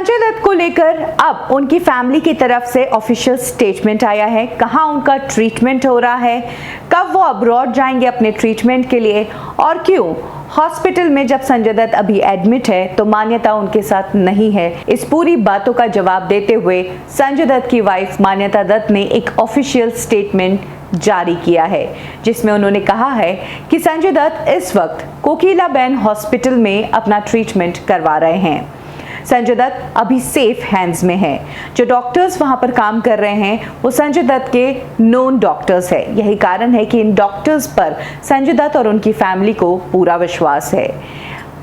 संजय दत्त को लेकर अब उनकी फैमिली की तरफ से ऑफिशियल स्टेटमेंट आया है। कहां उनका ट्रीटमेंट हो रहा है, कब वो अब्रॉड जाएंगे अपने ट्रीटमेंट के लिए और क्यों हॉस्पिटल में जब संजय दत्त अभी एडमिट है तो मान्यता उनके साथ नहीं है। इस पूरी बातों का जवाब देते हुए संजय दत्त की वाइफ मान्यता दत्त ने एक ऑफिशियल स्टेटमेंट जारी किया है, जिसमें उन्होंने कहा है कि संजय दत्त इस वक्त कोकिलाबेन हॉस्पिटल में अपना ट्रीटमेंट करवा रहे हैं। संजय दत्त अभी सेफ हैंड्स में हैं। जो डॉक्टर्स वहां पर काम कर रहे हैं वो संजय दत्त के नोन डॉक्टर्स है। यही कारण है कि इन डॉक्टर्स पर संजय दत्त और उनकी फैमिली को पूरा विश्वास है।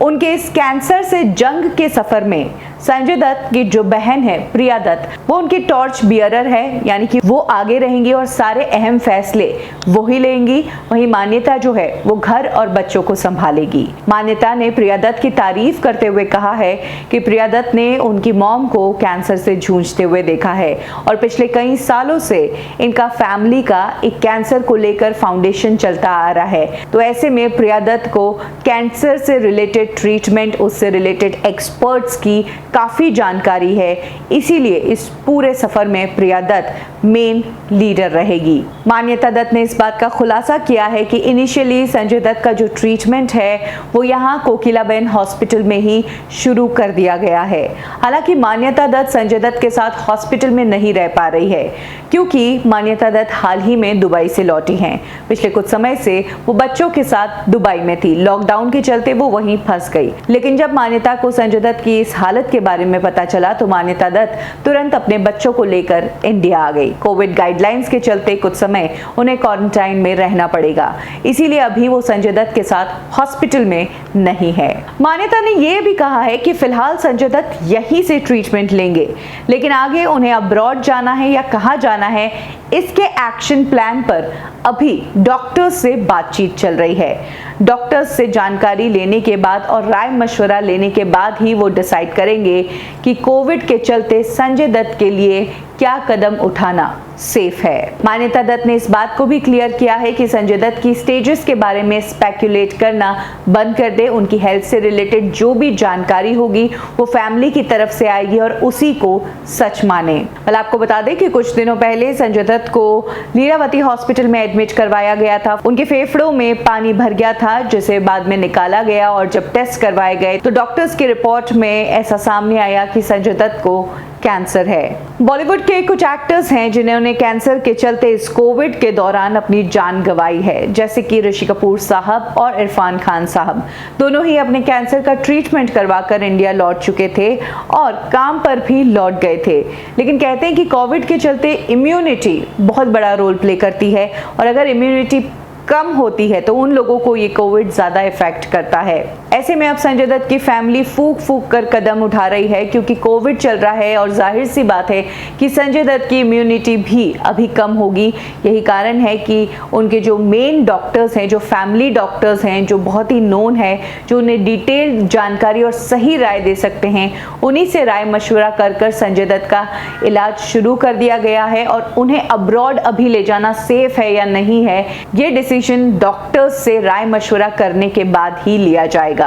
उनके इस कैंसर से जंग के सफर में संजय दत्त की जो बहन है प्रिया दत्त, वो उनकी टॉर्च बियरर है, यानी कि वो आगे रहेंगी और सारे अहम फैसले वो ही लेंगी। वहीं मान्यता जो है वो घर और बच्चों को संभालेगी। मान्यता ने प्रिया दत्त की तारीफ करते हुए कहा है कि प्रिया दत्त ने उनकी मॉम को कैंसर से जूझते हुए देखा है और पिछले कई सालों से इनका फैमिली का एक कैंसर को लेकर फाउंडेशन चलता आ रहा है। तो ऐसे में प्रिया दत्त को कैंसर से रिलेटेड ट्रीटमेंट, उससे रिलेटेड एक्सपर्ट्स की काफी जानकारी है, इसीलिए इस पूरे सफर में प्रिया दत्त मेन लीडर रहेगी। मान्यता दत्त ने इस बात का खुलासा किया है कि इनिशियली संजय दत्त का जो ट्रीटमेंट है वो यहाँ कोकिलाबेन हॉस्पिटल में ही शुरू कर दिया गया है। हालांकि मान्यता दत्त संजय दत्त के साथ हॉस्पिटल में नहीं रह पा रही है, क्योंकि मान्यता दत्त हाल ही में दुबई से लौटी हैं। पिछले कुछ समय से वो बच्चों के साथ दुबई में थी। लॉकडाउन के चलते वो वहीं फंस गई। लेकिन जब मान्यता को संजय दत्त की इस हालत के बारे में पता चला तो मान्यता दत्त तुरंत अपने बच्चों को लेकर इंडिया आ गई। कोविड गाइडलाइंस के चलते कुछ समय उन्हें क्वारंटाइन में रहना पड़ेगा, इसीलिए अभी वो संजय दत्त के साथ हॉस्पिटल में नहीं है। मान्यता ने यह भी कहा है कि फिलहाल संजय दत्त यहीं से ट्रीटमेंट लेंगे, लेकिन आगे उन्हें अब्रॉड जाना है या कहां जाना है, इसके एक्शन प्लान पर अभी डॉक्टर्स से बातचीत चल रही है। डॉक्टर्स से जानकारी लेने के बाद और राय मशवरा लेने के बाद ही वो डिसाइड करेंगे कि कोविड के चलते संजय दत्त के लिए क्या कदम उठाना सेफ है। मान्यता दत्त ने इस बात को भी क्लियर किया है कि संजय दत्त की स्टेजेस के बारे में स्पेक्युलेट करना बंद कर दे। उनकी हेल्थ से रिलेटेड जो भी जानकारी होगी वो फैमिली की तरफ से आएगी और उसी को सच माने। well, आपको बता दें कि कुछ दिनों पहले संजय दत्त को लीलावती हॉस्पिटल में एडमिट करवाया गया था। उनके फेफड़ों में पानी भर गया था, जिसे बाद में निकाला गया और जब टेस्ट करवाए गए तो डॉक्टर्स की रिपोर्ट में ऐसा सामने आया कि संजय दत्त को कैंसर है। बॉलीवुड के कुछ एक्टर्स हैं जिन्होंने कैंसर के चलते इस कोविड के दौरान अपनी जान गंवाई है, जैसे कि ऋषि कपूर साहब और इरफान खान साहब। दोनों ही अपने कैंसर का ट्रीटमेंट करवाकर इंडिया लौट चुके थे और काम पर भी लौट गए थे। लेकिन कहते हैं कि कोविड के चलते इम्यूनिटी बहुत बड़ा रोल प्ले करती है और अगर इम्यूनिटी कम होती है तो उन लोगों को ये कोविड ज्यादा इफेक्ट करता है। ऐसे में अब संजय दत्त की फैमिली फूक फूक कर कदम उठा रही है, क्योंकि कोविड चल रहा है और जाहिर सी बात है कि संजय दत्त की इम्यूनिटी भी अभी कम होगी। यही कारण है कि उनके जो मेन डॉक्टर्स हैं, जो फैमिली डॉक्टर्स हैं, जो बहुत ही नोन है, जो उन्हें डिटेल्ड जानकारी और सही राय दे सकते हैं, उन्हीं से राय मशवरा कर कर संजय दत्त का इलाज शुरू कर दिया गया है। और उन्हें अब्रॉड अभी ले जाना सेफ है या नहीं है, ये डिसीजन डॉक्टर्स से राय मशवरा करने के बाद ही लिया जाएगा।